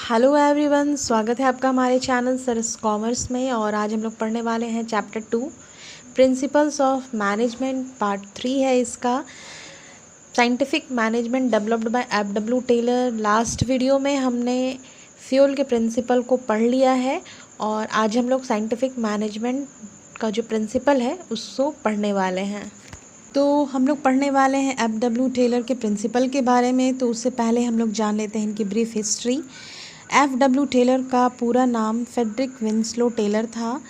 Hello everyone, स्वागत है आपका हमारे चैनल सरस कॉमर्स में। और आज हम लोग पढ़ने वाले हैं chapter 2 principles of management, part 3 है इसका। Scientific management developed by F W. Taylor. Last video में हमने फ्यूल के प्रिंसिपल को पढ़ लिया है और आज हम लोग साइंटिफिक मैनेजमेंट का जो प्रिंसिपल है उसको पढ़ने वाले हैं। तो हम लोग पढ़ने वाले हैं एफ.डब्ल्यू. टेलर के प्रिंसिपल के बारे में। तो उससे पहले हम लोग जान लेते हैं इनकी ब्रीफ हिस्ट्री। एफ.डब्ल्यू. टेलर का पूरा नाम फ्रेडरिक विंसलो टेलर था,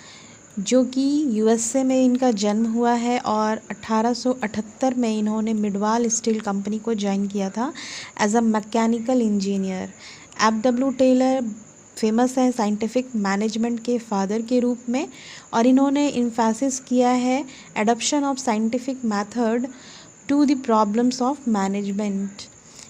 जो कि यूएसए में इनका जन्म हुआ है और 1878 में इन्होंने मिडवाल स्टील कंपनी को ज्वाइन किया था as a mechanical engineer. F W. Taylor famous है साइंटिफिक मैनेजमेंट के फादर के रूप में और इन्होंने इन्फेसिस किया है adoption of scientific method to the problems of management,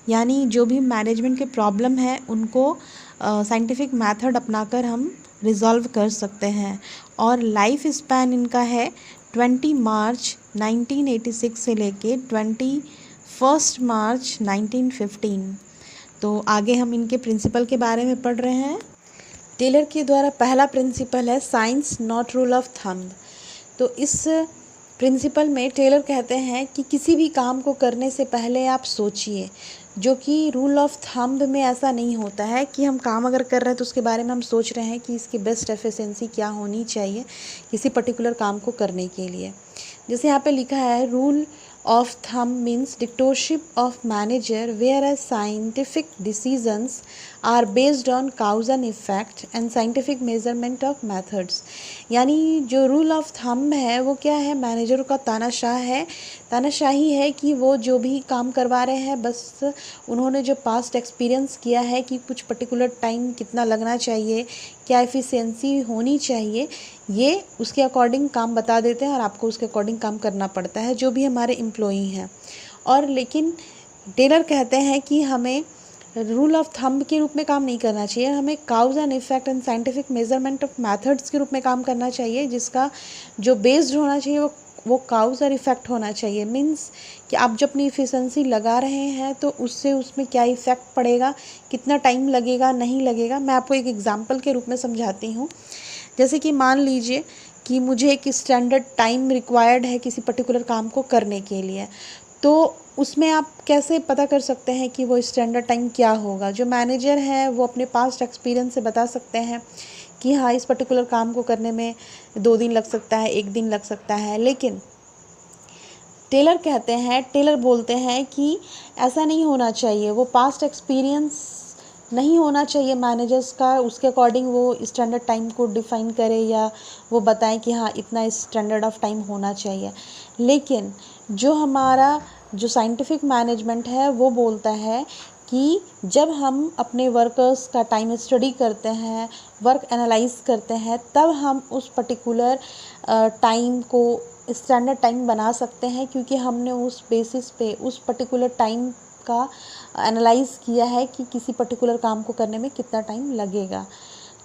यानी जो भी मैनेजमेंट के प्रॉब्लम है उनको साइंटिफिक मेथड अपनाकर हम रिजॉल्व कर सकते हैं। और लाइफ स्पैन इनका है 20 मार्च 1986 से लेके 21 मार्च 1915। तो आगे हम इनके प्रिंसिपल के बारे में पढ़ रहे हैं। टेलर के द्वारा पहला प्रिंसिपल है science not rule of thumb. तो इस प्रिंसिपल में टेलर कहते हैं कि किसी भी काम को करने से पहले आप सोचिए, जो कि रूल ऑफ थंब में ऐसा नहीं होता है कि हम काम अगर कर रहे हैं तो उसके बारे में हम सोच रहे हैं कि इसकी बेस्ट एफिशिएंसी क्या होनी चाहिए किसी पर्टिकुलर काम को करने के लिए। जैसे यहाँ पे लिखा है rule of thumb means dictatorship of manager where as scientific decisions are based on cause and effect and scientific measurement of methods. यानी जो रूल ऑफ थंब है वो क्या है, मैनेजर का तानाशाही है कि वो जो भी काम करवा रहे हैं बस उन्होंने जो पास्ट एक्सपीरियंस किया है कि कुछ पर्टिकुलर टाइम कितना लगना चाहिए, क्या एफिशिएंसी होनी चाहिए, ये उसके अकॉर्डिंग काम बता देते हैं और आपको उसके अकॉर्डिंग काम करना पड़ता है जो भी हमारे एम्प्लॉई हैं। और लेकिन टेलर कहते हैं कि हमें रूल ऑफ थंब के रूप में काम नहीं करना चाहिए, हमें cause and effect and scientific measurement of methods के रूप में काम करना चाहिए, जिसका जो बेस्ड होना चाहिए वो काउज और इफेक्ट होना चाहिए। मीन्स कि आप जब अपनी इफिशिएंसी लगा रहे हैं तो उससे उसमें क्या इफ़ेक्ट पड़ेगा, कितना टाइम लगेगा, नहीं लगेगा। मैं आपको एक एग्जांपल के रूप में समझाती हूँ। जैसे कि मान लीजिए कि मुझे एक स्टैंडर्ड टाइम रिक्वायर्ड है किसी पर्टिकुलर काम को करने के लिए, तो उसमें आप कैसे पता कर सकते हैं कि वो स्टैंडर्ड टाइम क्या होगा। जो मैनेजर है वो अपने पास्ट एक्सपीरियंस से बता सकते हैं कि हाँ, इस पर्टिकुलर काम को करने में 2 दिन लग सकता है, 1 दिन लग सकता है। लेकिन टेलर बोलते हैं कि ऐसा नहीं होना चाहिए, वो पास्ट एक्सपीरियंस नहीं होना चाहिए मैनेजर्स का, उसके अकॉर्डिंग वो स्टैंडर्ड टाइम को डिफ़ाइन करे या वो बताएं कि हाँ इतना स्टैंडर्ड ऑफ टाइम होना चाहिए। लेकिन जो हमारा जो साइंटिफिक मैनेजमेंट है वो बोलता है कि जब हम अपने वर्कर्स का टाइम स्टडी करते हैं, वर्क एनालाइज करते हैं, तब हम उस पर्टिकुलर टाइम को स्टैंडर्ड टाइम बना सकते हैं, क्योंकि हमने उस बेसिस पे उस पर्टिकुलर टाइम का एनालाइज किया है कि किसी पर्टिकुलर काम को करने में कितना टाइम लगेगा।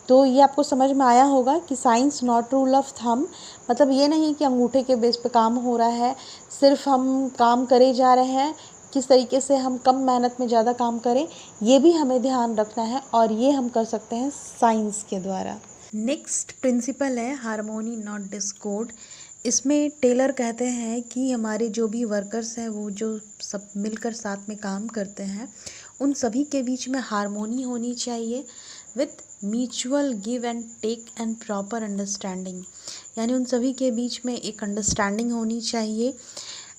तो ये आपको समझ में आया होगा कि science not rule of thumb मतलब ये नहीं कि अंगूठे के बेस पे काम हो रहा है, सिर्फ हम काम करे जा रहे हैं, किस तरीके से हम कम मेहनत में ज़्यादा काम करें ये भी हमें ध्यान रखना है, और ये हम कर सकते हैं साइंस के द्वारा। नेक्स्ट प्रिंसिपल है हार्मोनी नॉट डिस्कॉर्ड। इसमें टेलर कहते हैं कि हमारे जो भी वर्कर्स हैं वो जो सब मिलकर साथ में काम करते हैं उन सभी के बीच में हार्मोनी होनी चाहिए with mutual give and take and proper understanding. यानी उन सभी के बीच में एक अंडरस्टैंडिंग होनी चाहिए।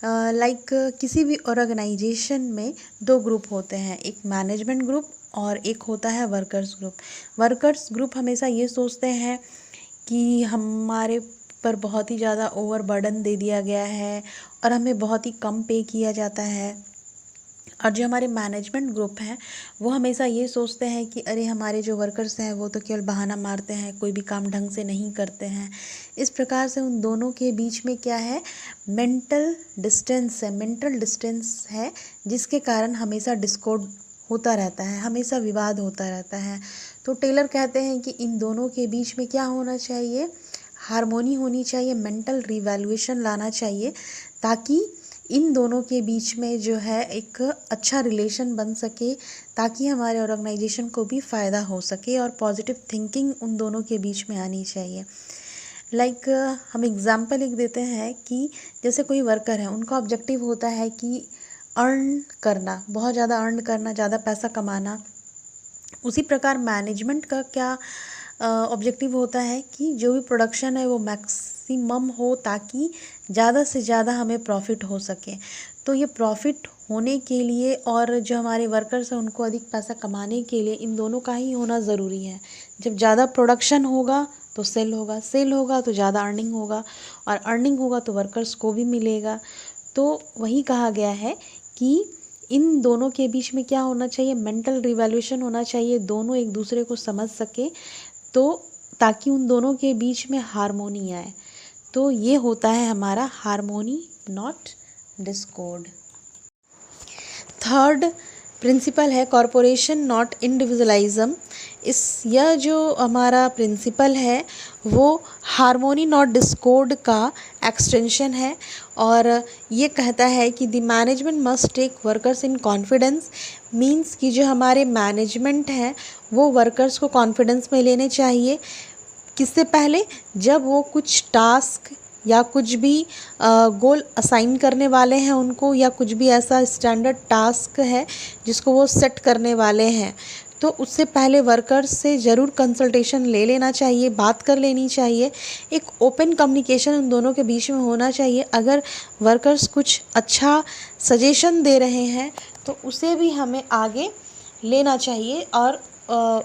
लाइक किसी भी ऑर्गेनाइजेशन में 2 ग्रुप होते हैं, एक मैनेजमेंट ग्रुप और एक होता है वर्कर्स ग्रुप। वर्कर्स ग्रुप हमेशा ये सोचते हैं कि हमारे पर बहुत ही ज़्यादा ओवर बर्डन दे दिया गया है और हमें बहुत ही कम पे किया जाता है। और जो हमारे मैनेजमेंट ग्रुप हैं वो हमेशा ये सोचते हैं कि अरे हमारे जो वर्कर्स हैं वो तो केवल बहाना मारते हैं, कोई भी काम ढंग से नहीं करते हैं। इस प्रकार से उन दोनों के बीच में क्या है, मेंटल डिस्टेंस है जिसके कारण हमेशा डिस्कॉर्ड होता रहता है, हमेशा विवाद होता रहता है। तो टेलर कहते हैं कि इन दोनों के बीच में क्या होना चाहिए, हार्मोनी होनी चाहिए, मेंटल रिवैल्यूएशन लाना चाहिए, ताकि इन दोनों के बीच में जो है एक अच्छा रिलेशन बन सके, ताकि हमारे ऑर्गेनाइजेशन को भी फ़ायदा हो सके और पॉजिटिव थिंकिंग उन दोनों के बीच में आनी चाहिए। लाइक हम एग्ज़ाम्पल एक देते हैं कि जैसे कोई वर्कर है, उनका ऑब्जेक्टिव होता है कि अर्न करना, बहुत ज़्यादा अर्न करना, ज़्यादा पैसा कमाना। उसी प्रकार मैनेजमेंट का क्या ऑब्जेक्टिव होता है कि जो भी प्रोडक्शन है वो मैक्सिमम हो, ताकि ज़्यादा से ज़्यादा हमें प्रॉफिट हो सके। तो ये प्रॉफिट होने के लिए और जो हमारे वर्कर्स हैं उनको अधिक पैसा कमाने के लिए इन दोनों का ही होना ज़रूरी है। जब ज़्यादा प्रोडक्शन होगा तो सेल होगा, सेल होगा तो ज़्यादा अर्निंग होगा, और अर्निंग होगा तो वर्कर्स को भी मिलेगा। तो वही कहा गया है कि इन दोनों के बीच में क्या होना चाहिए, मेंटल रिवॉल्यूशन होना चाहिए, दोनों एक दूसरे को समझ सके, तो ताकि उन दोनों के बीच में हार्मोनी आए। तो ये होता है हमारा harmony not discord. Third principle है कॉरपोरेशन नॉट इंडिविजुअलिज्म। यह जो हमारा प्रिंसिपल है वो हार्मोनी नॉट डिस्कॉर्ड का एक्सटेंशन है, और ये कहता है कि the management must take workers in confidence. Means कि जो हमारे मैनेजमेंट है वो वर्कर्स को कॉन्फिडेंस में लेने चाहिए। किससे पहले, जब वो कुछ टास्क या कुछ भी गोल असाइन करने वाले हैं उनको, या कुछ भी ऐसा स्टैंडर्ड टास्क है जिसको वो सेट करने वाले हैं, तो उससे पहले वर्कर्स से ज़रूर कंसल्टेशन ले लेना चाहिए, बात कर लेनी चाहिए। एक ओपन कम्युनिकेशन उन दोनों के बीच में होना चाहिए। अगर वर्कर्स कुछ अच्छा सजेशन दे रहे हैं तो उसे भी हमें आगे लेना चाहिए और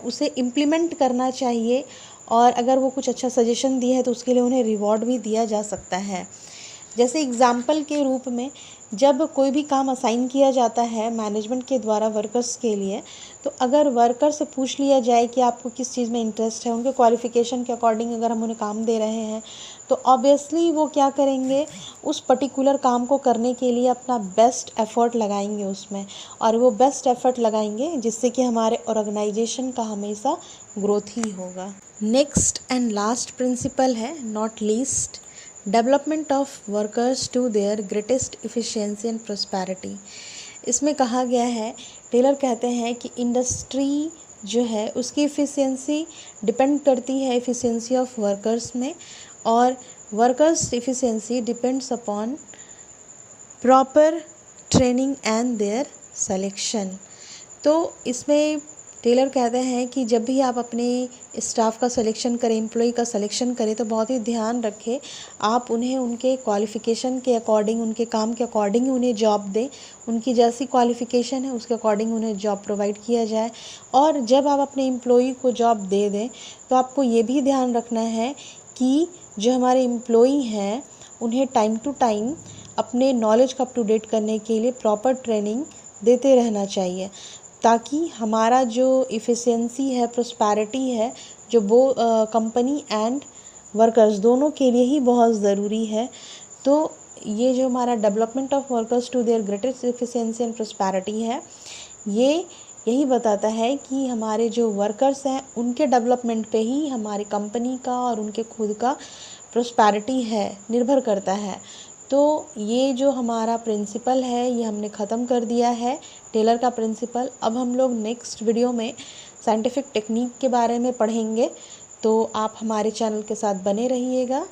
उसे इम्प्लीमेंट करना चाहिए, और अगर वो कुछ अच्छा सजेशन दिए है तो उसके लिए उन्हें रिवॉर्ड भी दिया जा सकता है। जैसे एग्ज़ाम्पल के रूप में, जब कोई भी काम असाइन किया जाता है मैनेजमेंट के द्वारा वर्कर्स के लिए, तो अगर वर्कर से पूछ लिया जाए कि आपको किस चीज़ में इंटरेस्ट है, उनके क्वालिफ़िकेशन के अकॉर्डिंग अगर हम उन्हें काम दे रहे हैं, तो ऑब्वियसली वो क्या करेंगे, उस पर्टिकुलर काम को करने के लिए अपना बेस्ट एफ़र्ट लगाएंगे उसमें, और वो बेस्ट एफ़र्ट लगाएंगे जिससे कि हमारे ऑर्गेनाइजेशन का हमेशा ग्रोथ ही होगा। नेक्स्ट एंड लास्ट प्रिंसिपल है not least, development of workers to their greatest efficiency and prosperity. इसमें कहा गया है, टेलर कहते हैं कि इंडस्ट्री जो है उसकी इफ़िशियंसी डिपेंड करती है इफ़िशियंसी ऑफ वर्कर्स में, और workers efficiency depends upon proper training and their selection. तो इसमें टेलर कहते हैं कि जब भी आप अपने स्टाफ का सिलेक्शन करें, एम्प्लॉय का सिलेक्शन करें, तो बहुत ही ध्यान रखें, आप उन्हें उनके क्वालिफ़िकेशन के अकॉर्डिंग, उनके काम के अकॉर्डिंग उन्हें जॉब दें। उनकी जैसी क्वालिफ़िकेशन है उसके अकॉर्डिंग उन्हें जॉब प्रोवाइड किया जाए। और जब आप अपने एम्प्लॉय को जॉब दे दें तो आपको ये भी ध्यान रखना है कि जो हमारे एम्प्लॉय हैं उन्हें टाइम टू टाइम अपने नॉलेज को अप टू डेट करने के लिए प्रॉपर ट्रेनिंग देते रहना चाहिए, ताकि हमारा जो इफ़िशियंसी है, प्रॉस्पेरिटी है, जो वो कंपनी एंड वर्कर्स दोनों के लिए ही बहुत ज़रूरी है। तो ये जो हमारा development of workers to their greatest efficiency and prosperity है, ये यही बताता है कि हमारे जो वर्कर्स हैं उनके डेवलपमेंट पे ही हमारी कंपनी का और उनके खुद का प्रॉस्पेरिटी है निर्भर करता है। तो ये जो हमारा प्रिंसिपल है ये हमने ख़त्म कर दिया है, टेलर का प्रिंसिपल। अब हम लोग नेक्स्ट वीडियो में साइंटिफिक टेक्निक के बारे में पढ़ेंगे, तो आप हमारे चैनल के साथ बने रहिएगा।